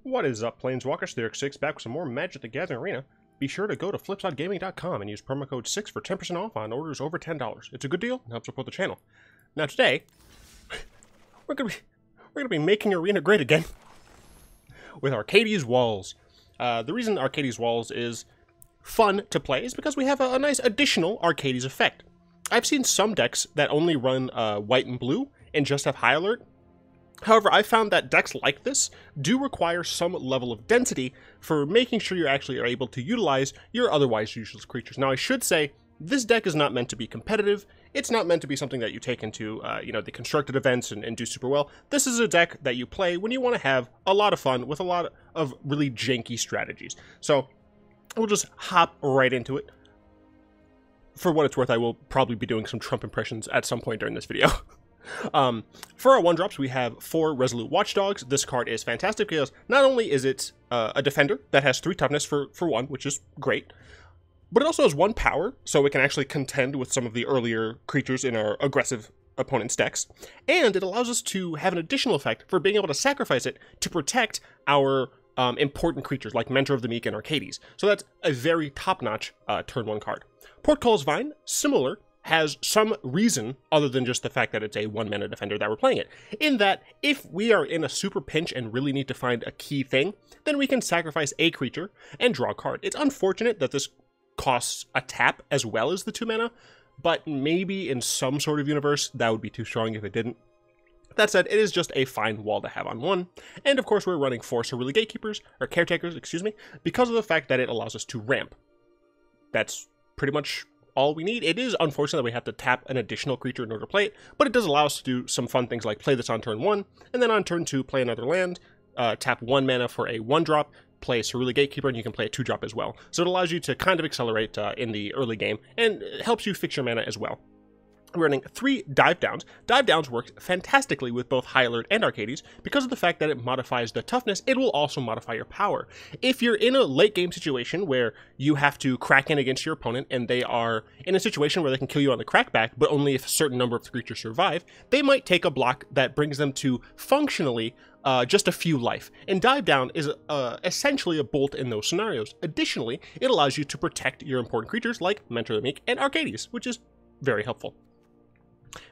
What is up, Planeswalkers? Therex6 back with some more Magic the Gathering Arena. Be sure to go to flipsidegaming.com and use promo code 6 for 10% off on orders over $10. It's a good deal and helps support the channel. Now today, we're gonna be making Arena great again with Arcades Walls. The reason Arcades Walls is fun to play is because we have a nice additional Arcades effect. I've seen some decks that only run white and blue and just have high alert. However, I found that decks like this do require some level of density for making sure you actually are able to utilize your otherwise useless creatures. Now, I should say, this deck is not meant to be competitive. It's not meant to be something that you take into, the constructed events and do super well. This is a deck that you play when you want to have a lot of fun with a lot of really janky strategies. So, we'll just hop right into it. For what it's worth, I will probably be doing some Trump impressions at some point during this video. For our 1-drops, we have 4 Resolute Watchdogs. This card is fantastic because not only is it a defender that has 3 toughness for 1, which is great, but it also has 1 power, so it can actually contend with some of the earlier creatures in our aggressive opponent's decks, and it allows us to have an additional effect for being able to sacrifice it to protect our important creatures like Mentor of the Meek and Arcades. So that's a very top-notch turn 1 card. Portcullis Vine, similar, has some reason other than just the fact that it's a 1-mana defender that we're playing it. In that, if we are in a super pinch and really need to find a key thing, then we can sacrifice a creature and draw a card. It's unfortunate that this costs a tap as well as the 2 mana, but maybe in some sort of universe that would be too strong if it didn't. That said, it is just a fine wall to have on 1, and of course we're running 4 Saruli Caretakers, because of the fact that it allows us to ramp. That's pretty much all we need. It is unfortunate that we have to tap an additional creature in order to play it, but it does allow us to do some fun things like play this on turn 1, and then on turn 2 play another land, tap 1 mana for a 1-drop, play a Saruli Gatekeeper, and you can play a 2-drop as well. So it allows you to kind of accelerate in the early game, and it helps you fix your mana as well. We're running 3 Dive Downs. Dive Downs works fantastically with both High Alert and Arcades because of the fact that it modifies the toughness. It will also modify your power. If you're in a late game situation where you have to crack in against your opponent and they are in a situation where they can kill you on the crackback, but only if a certain number of creatures survive, they might take a block that brings them to functionally just a few life. And Dive Down is essentially a bolt in those scenarios. Additionally, it allows you to protect your important creatures like Mentor of the Meek and Arcades, which is very helpful.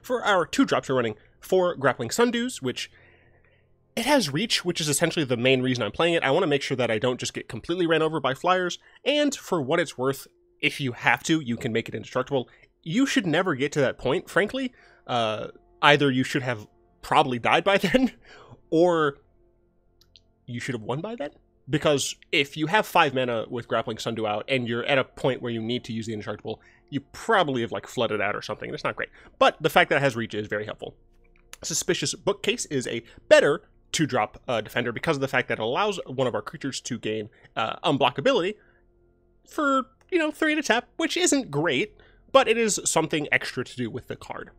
For our 2-drops, we're running 4 Grappling Sundews, which it has reach, which is essentially the main reason I'm playing it. I want to make sure that I don't just get completely ran over by flyers, and for what it's worth, if you have to, you can make it indestructible. You should never get to that point, frankly. Either you should have probably died by then, or you should have won by then. Because if you have 5 mana with Grappling Sundew out, and you're at a point where you need to use the indestructible, you probably have flooded out or something, and it's not great. But the fact that it has reach is very helpful. Suspicious Bookcase is a better 2-drop defender because of the fact that it allows one of our creatures to gain unblockability for, 3 to tap, which isn't great, but it is something extra to do with the card.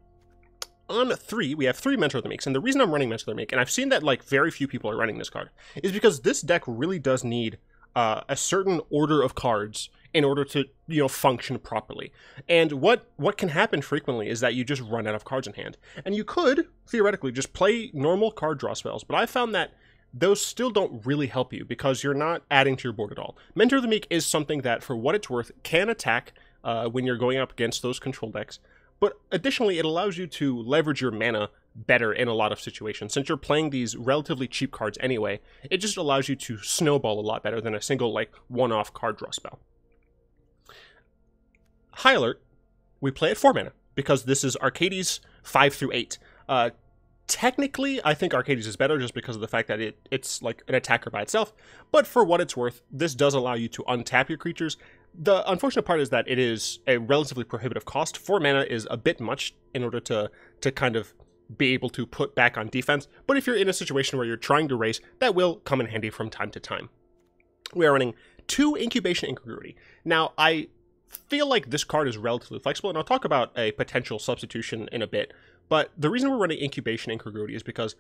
On 3, we have 3 Mentor of the Meeks, and the reason I'm running Mentor of the Meek, and I've seen that very few people are running this card, is because this deck really does need a certain order of cards in order to, function properly. And what can happen frequently is that you just run out of cards in hand. And you could, theoretically, just play normal card draw spells, but I found that those still don't really help you because you're not adding to your board at all. Mentor of the Meek is something that, for what it's worth, can attack when you're going up against those control decks. But additionally, it allows you to leverage your mana better in a lot of situations. Since you're playing these relatively cheap cards anyway, it just allows you to snowball a lot better than a single, one-off card draw spell. High Alert, we play at 4 mana, because this is Arcades 5 through 8. Technically, I think Arcades is better just because of the fact that it's like an attacker by itself, but for what it's worth, this does allow you to untap your creatures. The unfortunate part is that it is a relatively prohibitive cost. 4 mana is a bit much in order to kind of be able to put back on defense, but if you're in a situation where you're trying to race, that will come in handy from time to time. We are running 2 Incubation Incongruity. Now, I feel like this card is relatively flexible, and I'll talk about a potential substitution in a bit, but the reason we're running Incubation Incongruity is because,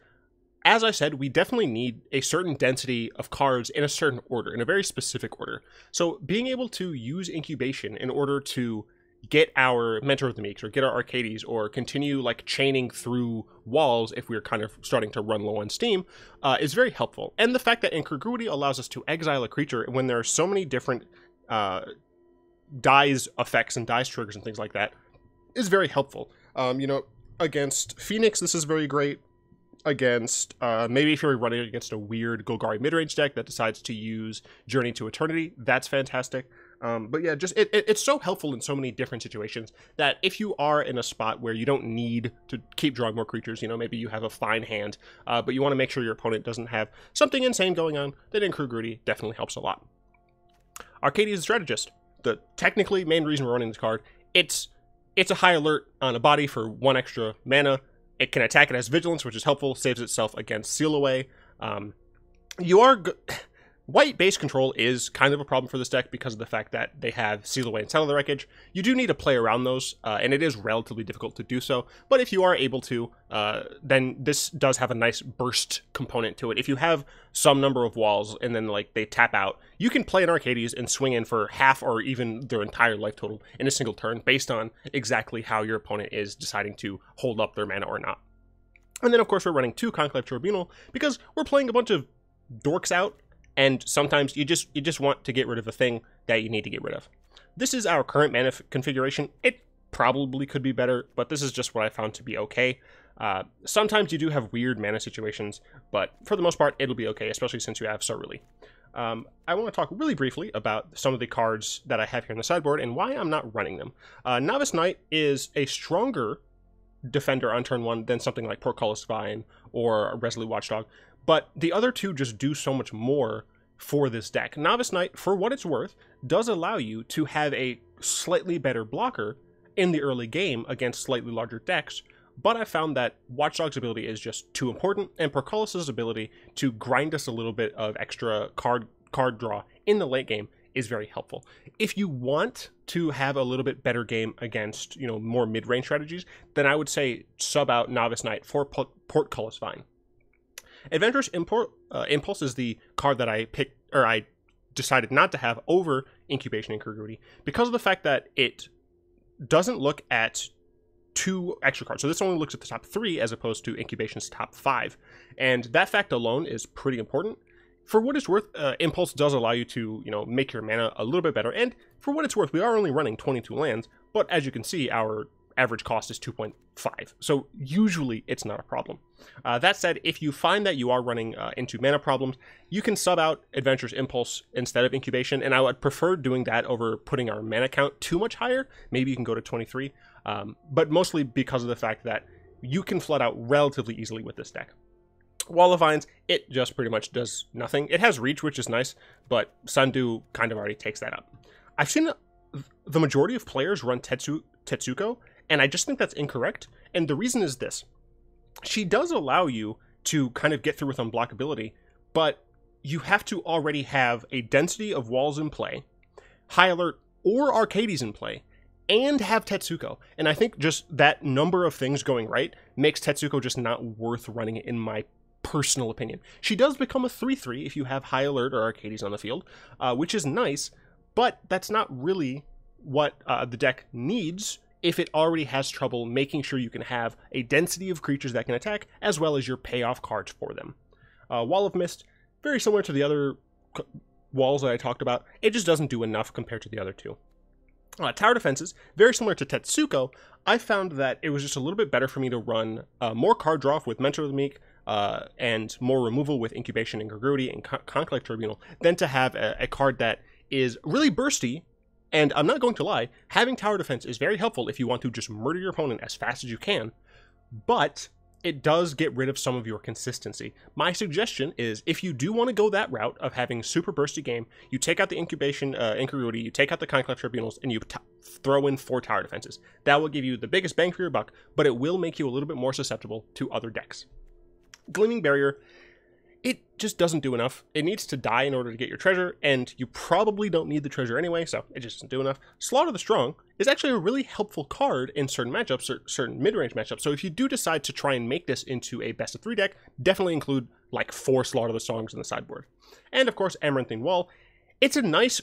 as I said, we definitely need a certain density of cards in a certain order, in a very specific order. So being able to use Incubation in order to get our Mentor of the Meeks or get our Arcades or continue like chaining through walls if we're kind of starting to run low on steam is very helpful. And the fact that Incongruity allows us to exile a creature when there are so many different dies effects and dies triggers and things like that is very helpful. You know, against Phoenix, this is very great. Against, maybe if you're running against a weird Golgari midrange deck that decides to use Journey to Eternity, that's fantastic. But yeah, just it's so helpful in so many different situations that if you are in a spot where you don't need to keep drawing more creatures, you know, maybe you have a fine hand, but you want to make sure your opponent doesn't have something insane going on, then Incongruity definitely helps a lot. Arcades and Strategist, the technically main reason we're running this card, it's a high alert on a body for 1 extra mana. It can attack, it has Vigilance, which is helpful, saves itself against Seal Away. White base control is kind of a problem for this deck because of the fact that they have Seal Away and Settle the Wreckage. You do need to play around those, and it is relatively difficult to do so. But if you are able to, then this does have a nice burst component to it. If you have some number of walls and then like they tap out, you can play an Arcades and swing in for half or even their entire life total in a single turn based on exactly how your opponent is deciding to hold up their mana or not. And then of course we're running 2 Conclave Tribunal because we're playing a bunch of dorks out. And sometimes you just want to get rid of a thing that you need to get rid of. This is our current mana configuration. It probably could be better, but this is just what I found to be okay. Sometimes you do have weird mana situations, but for the most part, it'll be okay, especially since you have Saruli. I want to talk really briefly about some of the cards that I have here on the sideboard and why I'm not running them. Novice Knight is a stronger defender on turn 1 than something like Portcullis Vine or Resolute Watchdog, but the other two just do so much more for this deck. Novice Knight, for what it's worth, does allow you to have a slightly better blocker in the early game against slightly larger decks, but I found that Watchdog's ability is just too important, and Portcullis' ability to grind us a little bit of extra card draw in the late game is very helpful. If you want to have a little bit better game against, you know, more mid-range strategies, then I would say sub out Novice Knight for Portcullis Vine. Adventurous Impulse is the card that I picked, or I decided not to have over Incubation and Incongruity because of the fact that it doesn't look at 2 extra cards. So this only looks at the top 3 as opposed to Incubation's top 5. And that fact alone is pretty important. For what it's worth, Impulse does allow you to, you know, make your mana a little bit better. And for what it's worth, we are only running 22 lands, but as you can see, our average cost is 2.5. So usually it's not a problem. That said, if you find that you are running into mana problems, you can sub out Adventurous Impulse instead of Incubation, and I would prefer doing that over putting our mana count too much higher. Maybe you can go to 23, but mostly because of the fact that you can flood out relatively easily with this deck. Wall of Vines, it just pretty much does nothing. It has Reach, which is nice, but Sundew kind of already takes that up. I've seen the majority of players run Tetsuko, and I just think that's incorrect, and the reason is this. She does allow you to kind of get through with unblockability, but you have to already have a density of walls in play, High Alert or Arcades in play, and have Tetsuko. And I think just that number of things going right makes Tetsuko just not worth running in my personal opinion. She does become a 3/3 if you have High Alert or Arcades on the field, which is nice, but that's not really what the deck needs if it already has trouble making sure you can have a density of creatures that can attack, as well as your payoff cards for them. Wall of Mist, very similar to the other walls that I talked about, it just doesn't do enough compared to the other two. Tower Defenses, very similar to Tetsuko, I found that it was just a little bit better for me to run more card draw with Mentor of the Meek, and more removal with Incubation and Incongruity and Conclave Tribunal than to have a card that is really bursty. And I'm not going to lie, having Tower Defense is very helpful if you want to just murder your opponent as fast as you can, but it does get rid of some of your consistency. My suggestion is, if you do want to go that route of having super bursty game, you take out the Incubation, Incongruity, you take out the Conclave Tribunals, and you throw in 4 Tower Defenses. That will give you the biggest bang for your buck, but it will make you a little bit more susceptible to other decks. Gleaming Barrier, it just doesn't do enough. It needs to die in order to get your treasure, and you probably don't need the treasure anyway, so it just doesn't do enough. Slaughter the Strong is actually a really helpful card in certain matchups, certain mid-range matchups, so if you do decide to try and make this into a best-of-3 deck, definitely include like 4 Slaughter the Strongs in the sideboard. And of course, Amaranthine Wall. It's a nice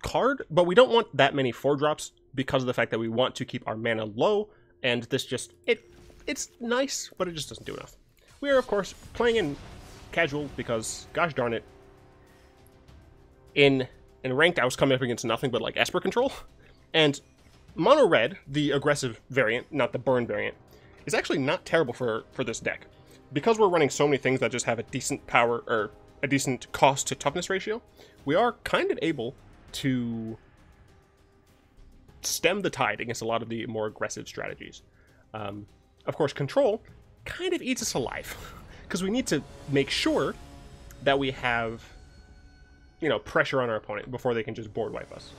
card, but we don't want that many 4-drops. because of the fact that we want to keep our mana low, and this just, it's nice, but it just doesn't do enough. We are, of course, playing in casual because, gosh darn it, in ranked I was coming up against nothing but like Esper Control, and mono red, the aggressive variant, not the burn variant, is actually not terrible for this deck. Because we're running so many things that just have a decent power, or a decent cost to toughness ratio, we are kind of able to stem the tide against a lot of the more aggressive strategies. Of course, control kind of eats us alive, because we need to make sure that we have, you know, pressure on our opponent before they can just board wipe us.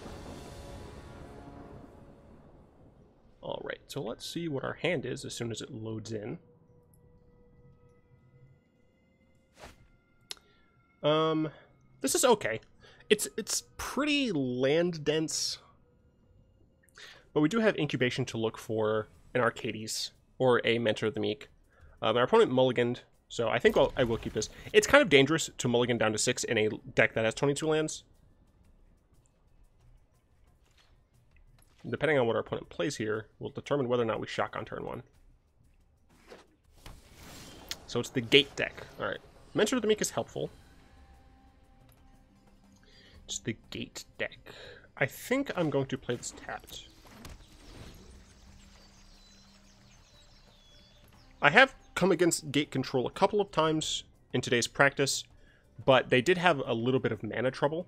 Alright, so let's see what our hand is as soon as it loads in. This is okay. It's pretty land dense, but we do have Incubation to look for an Arcades or a Mentor of the Meek. Our opponent mulliganed, so I think I will keep this. It's kind of dangerous to mulligan down to 6 in a deck that has 22 lands. Depending on what our opponent plays here, will determine whether or not we shock on turn 1. So it's the gate deck. Alright. Mentor of the Meek is helpful. It's the gate deck. I think I'm going to play this tapped. I have come against gate control a couple of times in today's practice, but they did have a little bit of mana trouble.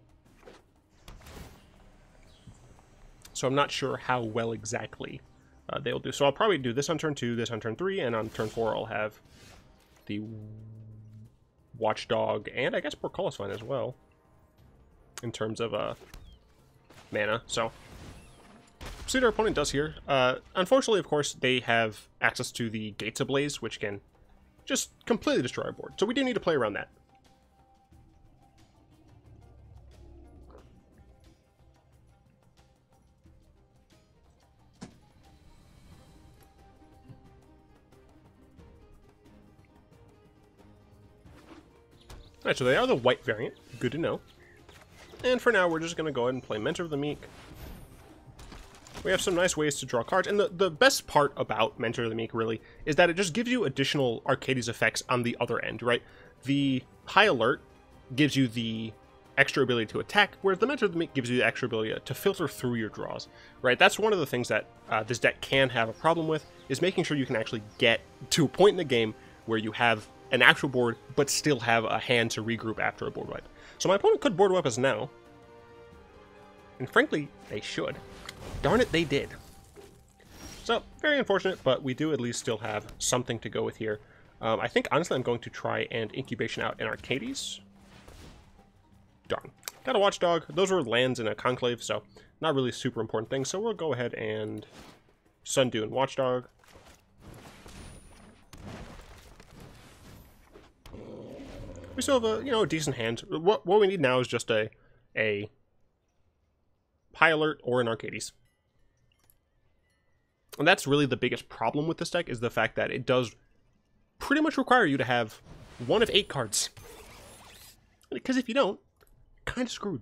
So I'm not sure how well exactly they'll do. So I'll probably do this on turn 2, this on turn 3, and on turn 4 I'll have the Watchdog, and I guess Portcullis Vine as well, in terms of mana. So see what our opponent does here. Unfortunately, of course, they have access to the Gates Ablaze, which can just completely destroy our board. So we do need to play around that. Alright, so they are the white variant. Good to know. And for now, we're just going to go ahead and play Mentor of the Meek. We have some nice ways to draw cards, and the best part about Mentor of the Meek, really, is that it just gives you additional Arcades effects on the other end, right? The High Alert gives you the extra ability to attack, whereas the Mentor of the Meek gives you the extra ability to filter through your draws, right? That's one of the things that this deck can have a problem with, is making sure you can actually get to a point in the game where you have an actual board, but still have a hand to regroup after a board wipe. So my opponent could board wipe us now, and frankly, they should. Darn it, they did. So, very unfortunate, but we do at least still have something to go with here. I think, honestly, I'm going to try and Incubation out an Arcades. Darn. Got a Watchdog. Those were lands in a Conclave, so not really super important things. So we'll go ahead and Sundew and Watchdog. We still have a, a decent hand. What we need now is just a High Alert or an Arcades. And that's really the biggest problem with this deck, is the fact that it does pretty much require you to have 1 of 8 cards. Because if you don't, kind of screwed.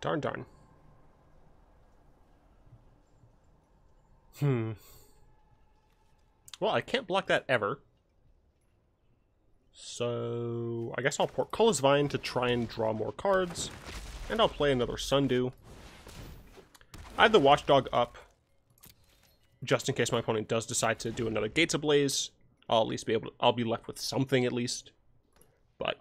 Darn. Well, I can't block that ever. So I guess I'll Portcullis Vine to try and draw more cards. And I'll play another Sundew. I have the Watchdog up, just in case my opponent does decide to do another Gates Ablaze. I'll at least be able to, I'll be left with something at least. But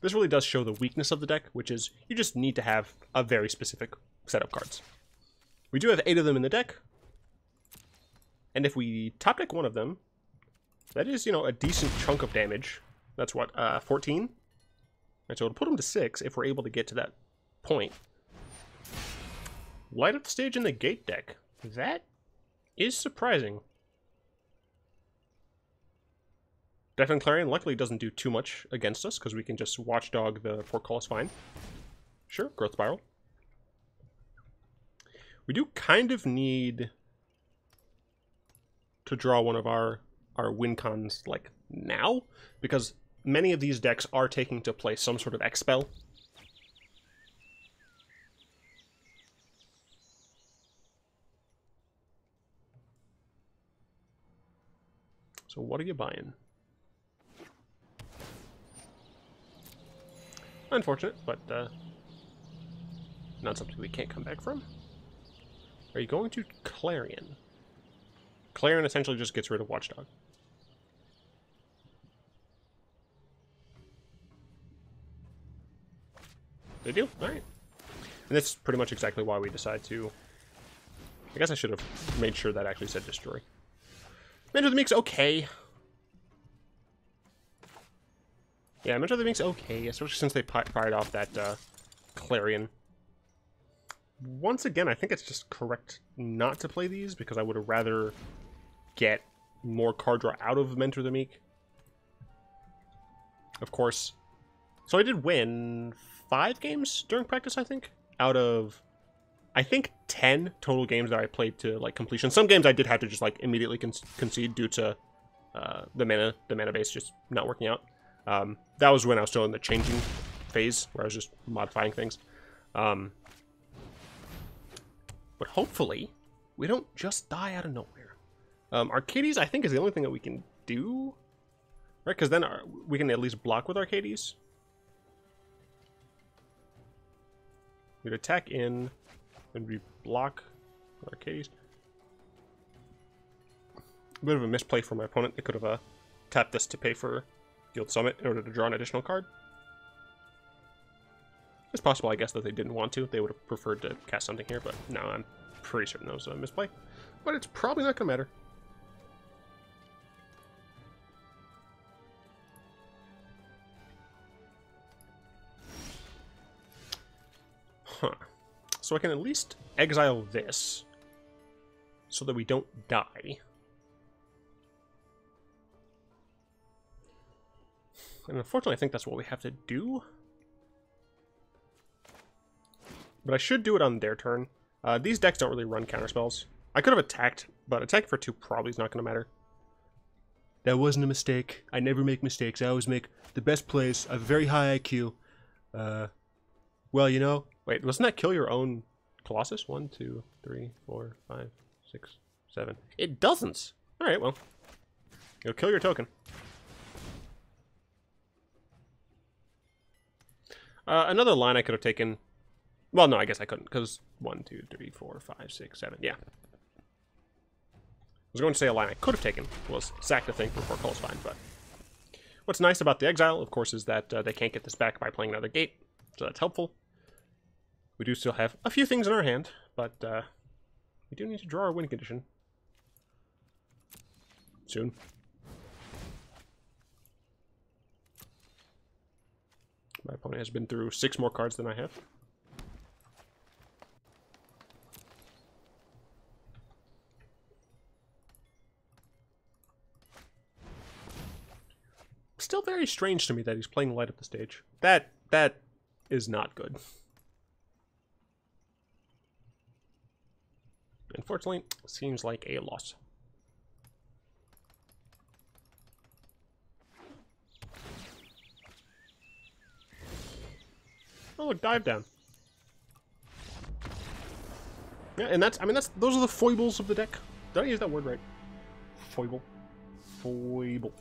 this really does show the weakness of the deck, which is you just need to have a very specific set of cards. We do have 8 of them in the deck. And if we top deck 1 of them, that is, a decent chunk of damage. That's what, 14? Right, so it'll put them to 6 if we're able to get to that point. Light up the stage in the gate deck. That is surprising. Deafening Clarion luckily doesn't do too much against us, because we can just Watchdog the Portcullis Vine. Sure, Growth Spiral. We do kind of need to draw one of our win cons like now, because many of these decks are taking to play some sort of X spell. So what are you buying? Unfortunate, but not something we can't come back from. Are you going to Clarion? Clarion essentially just gets rid of Watchdog. They do? Alright. And that's pretty much exactly why we decide to... I guess I should have made sure that actually said destroy. Mentor the Meek's okay. Yeah, Mentor the Meek's okay, especially since they fired off that Clarion. Once again, I think it's just correct not to play these, because I would have rather get more card draw out of Mentor the Meek. Of course. So I did win 5 games during practice, I think, out of, I think, 10 total games that I played to like completion. Some games I did have to just like immediately concede due to the mana base just not working out. That was when I was still in the changing phase, where I was just modifying things. But hopefully, we don't just die out of nowhere. Arcades, I think, is the only thing that we can do. Right, because then we can at least block with Arcades. We'd attack in, and we block with Arcades. A bit of a misplay for my opponent. They could have tapped this to pay for Guild Summit in order to draw an additional card. It's possible, I guess, that they didn't want to. They would have preferred to cast something here, but no, I'm pretty certain that was a misplay. But it's probably not going to matter. Huh. So I can at least exile this so that we don't die. And unfortunately, I think that's what we have to do. But I should do it on their turn. These decks don't really run counterspells. I could have attacked, but attacking for 2 probably is not going to matter. That wasn't a mistake. I never make mistakes. I always make the best plays. I have a very high IQ. Well, you know... Wait, doesn't that kill your own Colossus? 1, 2, 3, 4, 5, 6, 7. It doesn't! Alright, well. You'll kill your token. Another line I could have taken... Well, no, I guess I couldn't, because 1, 2, 3, 4, 5, 6, 7. Yeah. I was going to say a line I could have taken was sack the thing for Portcullis Vine, but... What's nice about the exile, of course, is that they can't get this back by playing another gate, so that's helpful. We do still have a few things in our hand, but we do need to draw our win condition. Soon. My opponent has been through 6 more cards than I have. Still very strange to me that he's playing light up the stage. That is not good. Unfortunately, seems like a loss. Oh, look, dive down. Yeah, and those are the foibles of the deck. Did I use that word right? Foible. Foible.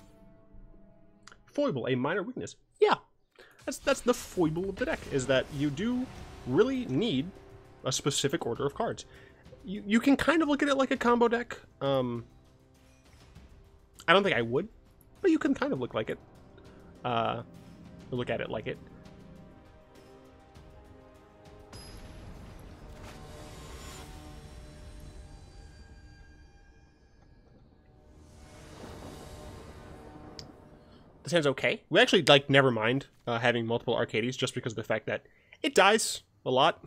Foible, a minor weakness. Yeah. That's the foible of the deck, is that you do really need a specific order of cards. You can kind of look at it like a combo deck. I don't think I would, but you can kind of look like it. Look at it like it. This hand's okay. We actually, like, never mind having multiple Arcades just because of the fact that it dies a lot.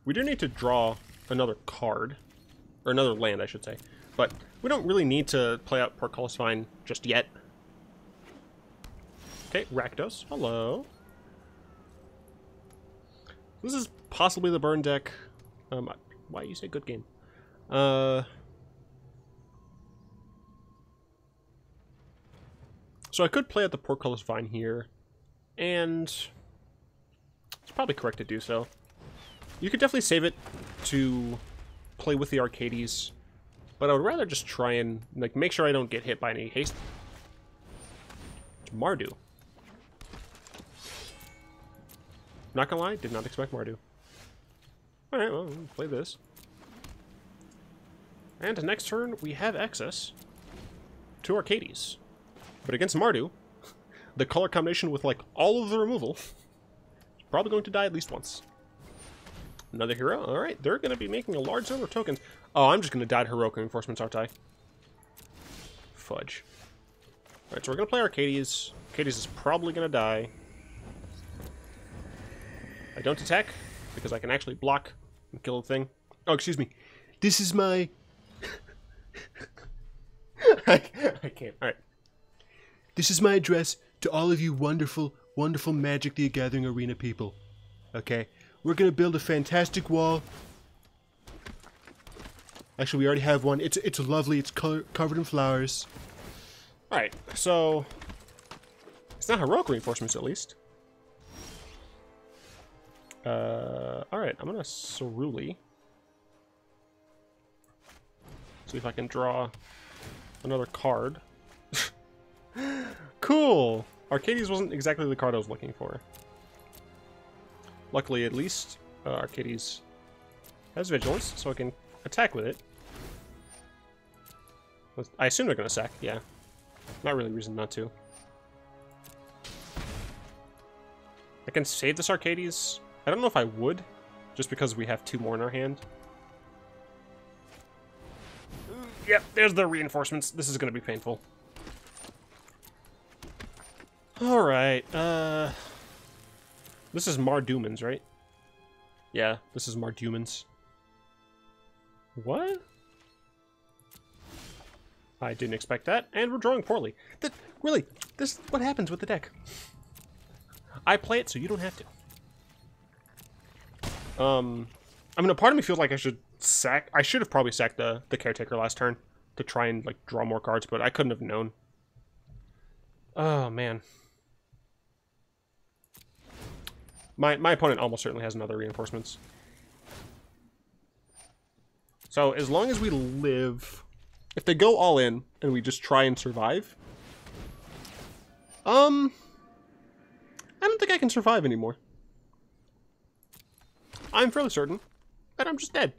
We do need to draw another card, or another land, I should say. But we don't really need to play out Portcullis Vine just yet. Okay, Rakdos. Hello. This is possibly the burn deck. Why you say good game? So I could play at the Portcullis Vine here, and it's probably correct to do so. You could definitely save it to play with the Arcades, but I would rather just try and like make sure I don't get hit by any haste. It's Mardu. Not gonna lie, did not expect Mardu. Alright, well, we'll play this. And next turn, we have access to Arcades. But against Mardu, the color combination with, like, all of the removal is probably going to die at least once. Another hero? Alright, they're going to be making a large number of tokens. Oh, I'm just going to die to heroic reinforcements, aren't I? Fudge. Alright, so we're going to play Arcades. Arcades is probably going to die. I don't attack, because I can actually block and kill the thing. Oh, excuse me. This is my... I can't. Alright. This is my address to all of you wonderful, wonderful Magic the Gathering Arena people. Okay? We're gonna build a fantastic wall. Actually, we already have one. It's lovely. It's covered in flowers. Alright, so... It's not heroic reinforcements, at least. Alright, I'm gonna Saruli. See if I can draw another card. Cool! Arcades wasn't exactly the card I was looking for. Luckily, at least, Arcades has Vigilance, so I can attack with it. I assume they're gonna sack, yeah. Not really reason not to. I can save this Arcades. I don't know if I would, just because we have 2 more in our hand. Yep, there's the reinforcements. This is going to be painful. Alright, this is Mardu Humans, right? Yeah, this is Mardu Humans. What? I didn't expect that, and we're drawing poorly. Really, this is what happens with the deck. I play it so you don't have to. I mean, a part of me feels like I should sack... I should have probably sacked the Caretaker last turn to try and, like, draw more cards, but I couldn't have known. Oh, man. My opponent almost certainly has another reinforcements. So, as long as we live... If they go all in, and we just try and survive... I don't think I can survive anymore. I'm fairly certain that I'm just dead.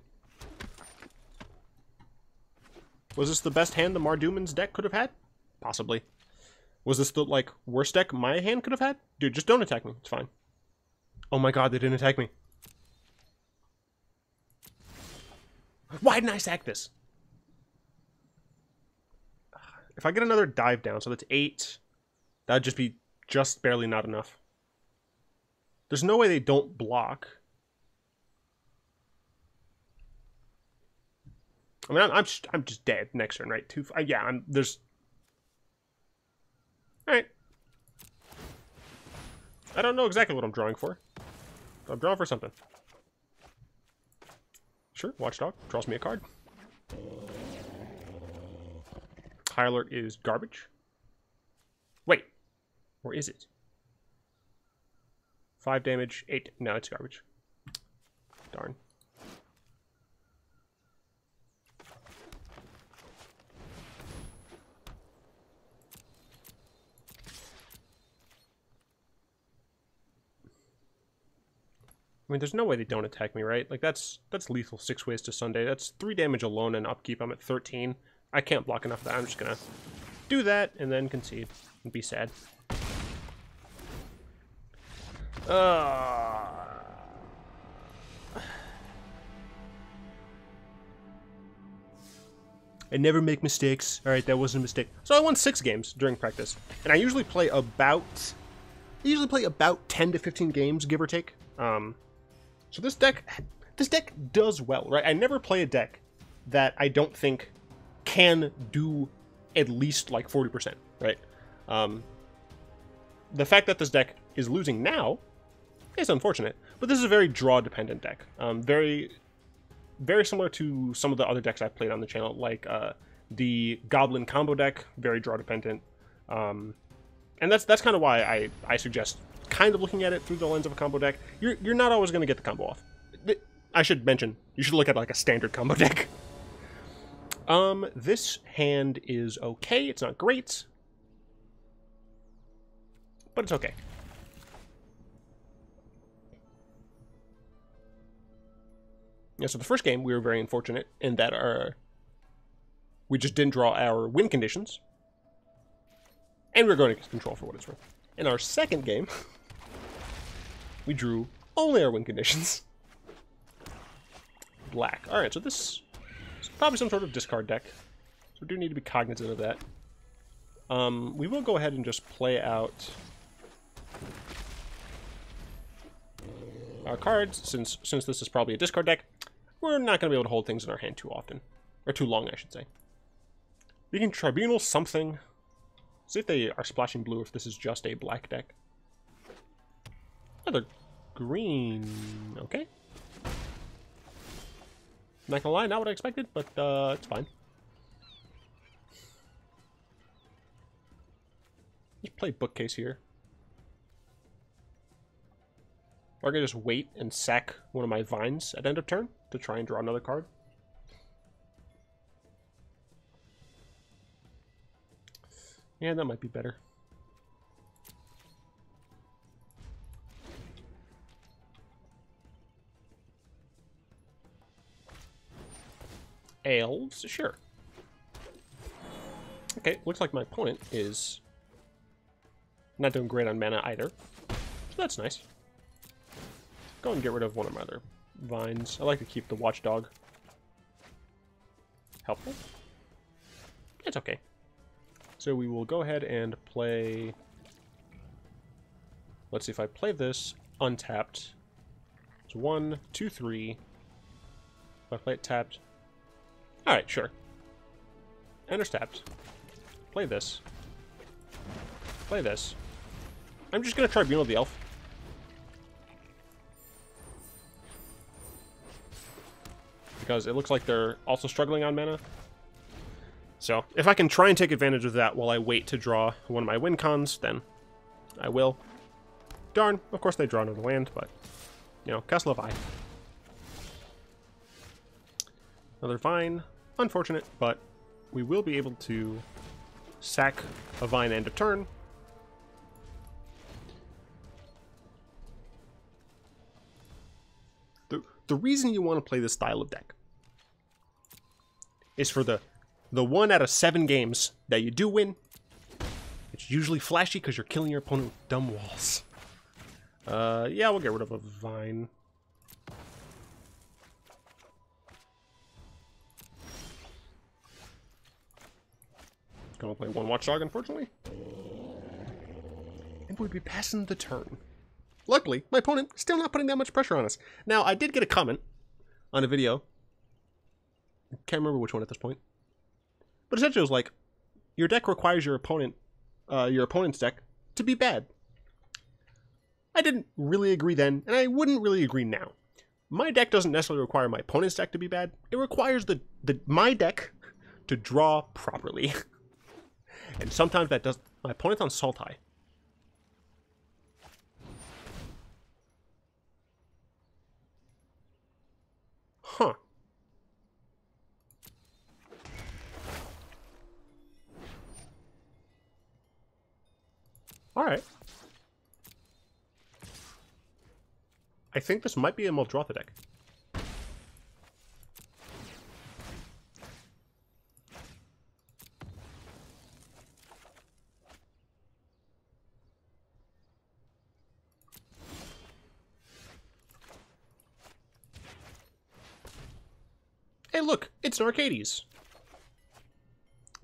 Was this the best hand the Mardu Humans deck could have had? Possibly. Was this the, like, worst deck my hand could have had? Dude, just don't attack me. It's fine. Oh my god, they didn't attack me. Why didn't I sack this? If I get another dive down, so that's 8, that'd just be just barely not enough. There's no way they don't block. I mean, I'm just dead next turn, right? Yeah, there's... Alright. I don't know exactly what I'm drawing for. But I'm drawing for something. Sure, Watchdog draws me a card. High Alert is garbage. Wait. Or is it? 5 damage, 8... No, it's garbage. Darn. I mean, there's no way they don't attack me, right? Like, that's lethal 6 ways to Sunday. That's 3 damage alone and upkeep. I'm at 13. I can't block enough of that. I'm just gonna do that and then concede and be sad. I never make mistakes. Alright, that wasn't a mistake. So I won 6 games during practice. And I usually play about 10 to 15 games, give or take. So this deck does well, right? I never play a deck that I don't think can do at least like 40%, right? The fact that this deck is losing now is unfortunate, but this is a very draw-dependent deck. Very, very similar to some of the other decks I've played on the channel, like the Goblin combo deck, very draw-dependent. And that's kind of why I suggest kind of looking at it through the lens of a combo deck. You're not always going to get the combo off. I should mention, you should look at like a standard combo deck. This hand is okay. It's not great, but it's okay. Yeah, so the first game, we were very unfortunate in that we just didn't draw our win conditions. And we were going to control for what it's worth. In our second game, we drew only our win conditions. Black. Alright, so this is probably some sort of discard deck. So we do need to be cognizant of that. We will go ahead and just play out our cards, since this is probably a discard deck. We're not going to be able to hold things in our hand too often. Or too long, I should say. We can Tribunal something. See if they are splashing blue, if this is just a black deck. Another green. Okay. Not gonna lie, not what I expected, but it's fine. Just play Bookcase here. Or I can just wait and sack one of my vines at end of turn to try and draw another card. Yeah, that might be better. Elves? Sure. Okay, looks like my opponent is not doing great on mana either. So that's nice. Go and get rid of one of my other vines. I like to keep the Watchdog. Helpful? It's okay. So we will go ahead and play... Let's see, if I play this untapped. It's 1, 2, 3. If I play it tapped... Alright, sure. Enter's tapped. Play this. Play this. I'm just going to Tribunal the Elf. Because it looks like they're also struggling on mana. So, if I can try and take advantage of that while I wait to draw one of my win cons, then I will. Darn, of course they draw another land, but, you know, Castle of Eye. Another Vine. Unfortunate, but we will be able to sack a Vine end of turn. The reason you want to play this style of deck is for the 1 out of 7 games that you do win. It's usually flashy because you're killing your opponent with dumb walls. Yeah, we'll get rid of a Vine. Gonna play one Watchdog, unfortunately. And we'd be passing the turn. Luckily, my opponent still not putting that much pressure on us. Now, I did get a comment on a video. I can't remember which one at this point. But essentially it was like, your deck requires your opponent's deck to be bad. I didn't really agree then, and I wouldn't really agree now. My deck doesn't necessarily require my opponent's deck to be bad. It requires my deck to draw properly. And sometimes that does... My opponent's on Sultai. Huh. Alright. I think this might be a Muldrotha deck. Hey, look, it's an Arcades.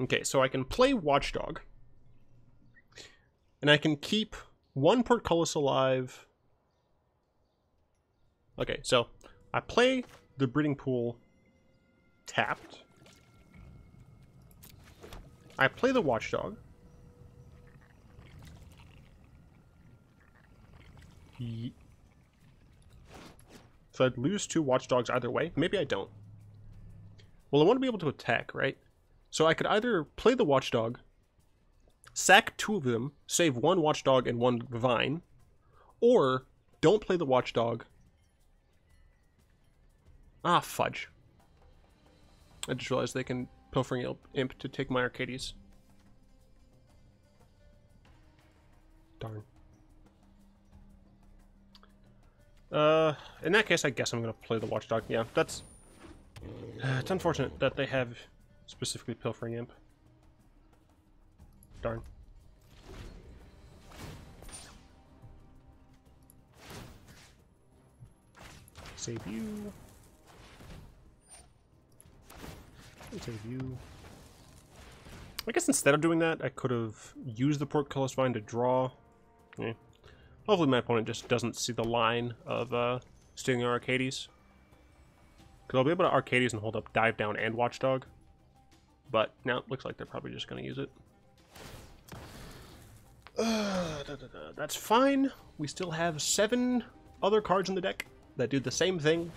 Okay, so I can play Watchdog. And I can keep one Portcullis alive. Okay, so I play the Breeding Pool tapped. I play the Watchdog. So I'd lose 2 Watchdogs either way. Maybe I don't. Well, I want to be able to attack, right? So I could either play the Watchdog, sack 2 of them, save 1 Watchdog and 1 Vine, or don't play the Watchdog. Ah, fudge. I just realized they can Pilfering Imp to take my Arcades. Darn. In that case, I guess I'm gonna play the Watchdog. Yeah, that's... it's unfortunate that they have specifically Pilfering Imp. Darn. Save you. Save you. I guess instead of doing that, I could have used the Portcullis Vine to draw. Yeah. Hopefully my opponent just doesn't see the line of stealing our Arcades. Because I'll be able to Arcades and hold up Dive Down and Watchdog. But now it looks like they're probably just going to use it. That's fine. We still have 7 other cards in the deck that do the same thing.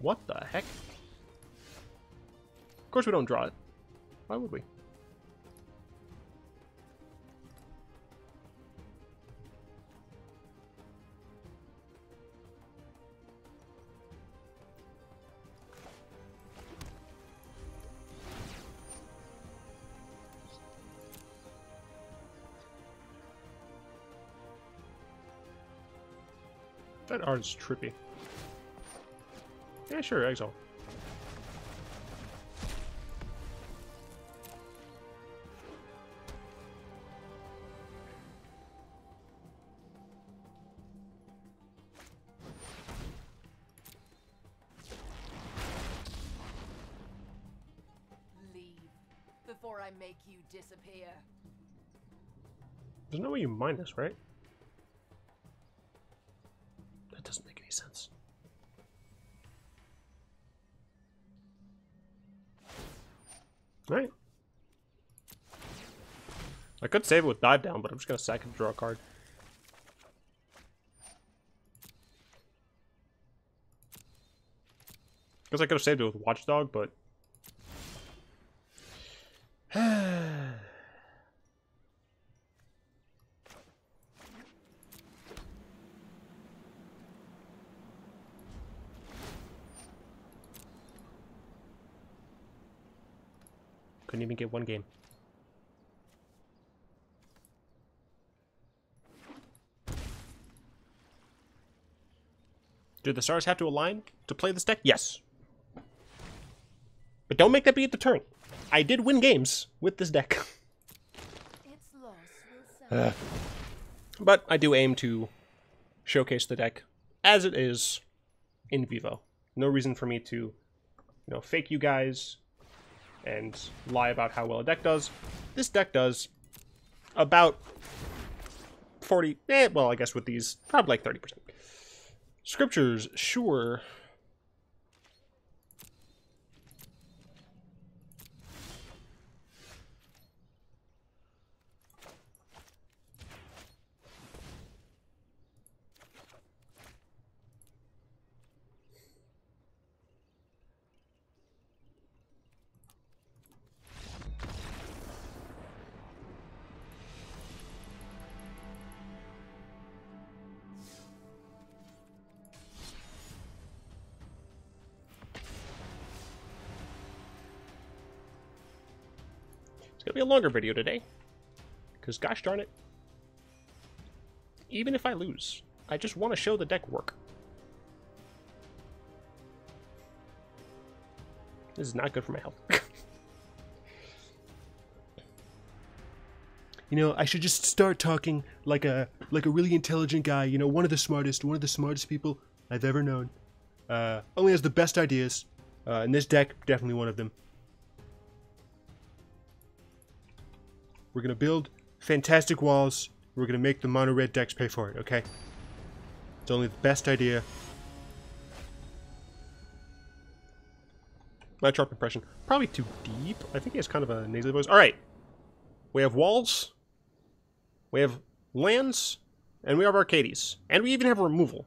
What the heck? Of course we don't draw it. Why would we? That art is trippy. Yeah, sure, exile. Leave before I make you disappear. There's no way you mine this, right? That doesn't make any sense. Alright. I could save it with Dive Down, but I'm just gonna sack it to draw a card. Guess I could have saved it with Watchdog, but... Couldn't even get 1 game. Do the stars have to align to play this deck? Yes. But don't make that be at the turn. I did win games with this deck. Its loss will But I do aim to showcase the deck as it is in vivo. No reason for me to, you know, fake you guys and lie about how well a deck does. This deck does about 40, well, I guess with these, probably like 30%. Scriptures, sure. It's gonna be a longer video today, because gosh darn it, even if I lose, I just want to show the deck work. This is not good for my health. You know, I should just start talking like a really intelligent guy. You know, one of the smartest people I've ever known. Only has the best ideas, and this deck definitely one of them. We're gonna build fantastic walls. We're gonna make the mono red decks pay for it, okay? It's only the best idea. My sharp impression. Probably too deep. I think he has kind of a nasally voice. Alright. We have walls. We have lands. And we have Arcades. And we even have removal.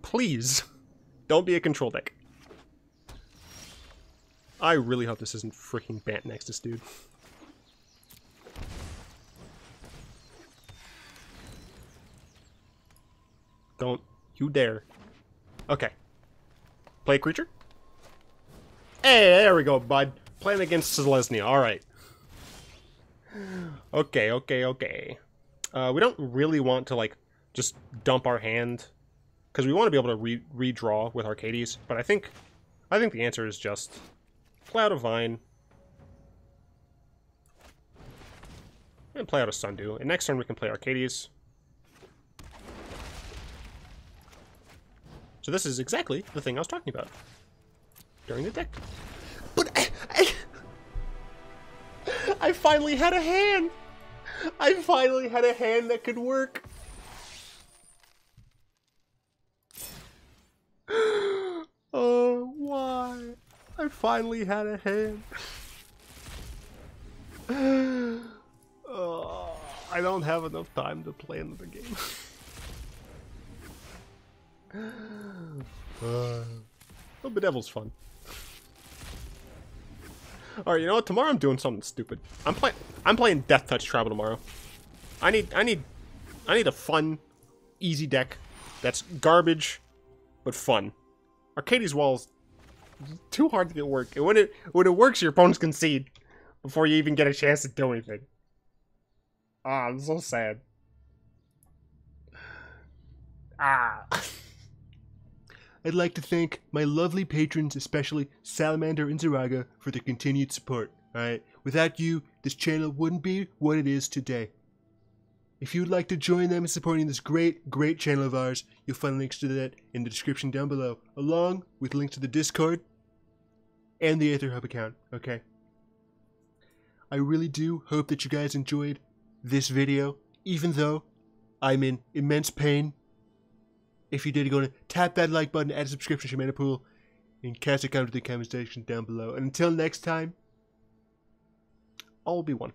Please. Don't be a control deck. I really hope this isn't freaking Bant Nexus, dude. Don't you dare. Okay. Play a creature? Hey, there we go, bud. Playing against Selesnya. Alright. Okay. We don't really want to, like, just dump our hand. Because we want to be able to redraw with Arcades. But I think the answer is just play out a Vine. And play out a Sundew. And next turn we can play Arcades. So this is exactly the thing I was talking about during the deck. But I finally had a hand! I finally had a hand that could work! Oh, why? I finally had a hand. I don't have enough time to play another game. Oh, Bedevil's fun. Alright, you know what? Tomorrow I'm doing something stupid. I'm playing Death Touch Travel tomorrow. I need a fun, easy deck that's garbage, but fun. Arcades Wall's too hard to get work. And when it works, your opponents concede before you even get a chance to do anything. Ah, I'm so sad. Ah. I'd like to thank my lovely patrons, especially Salamander and Zaraga, for their continued support. Alright? Without you, this channel wouldn't be what it is today. If you'd like to join them in supporting this great channel of ours, you'll find links to that in the description down below, along with links to the Discord and the Aether Hub account, okay? I really do hope that you guys enjoyed this video, even though I'm in immense pain. If you did, go to tap that like button, add a subscription to your mana pool, and cast a comment in the comment section down below. And until next time, all will be one.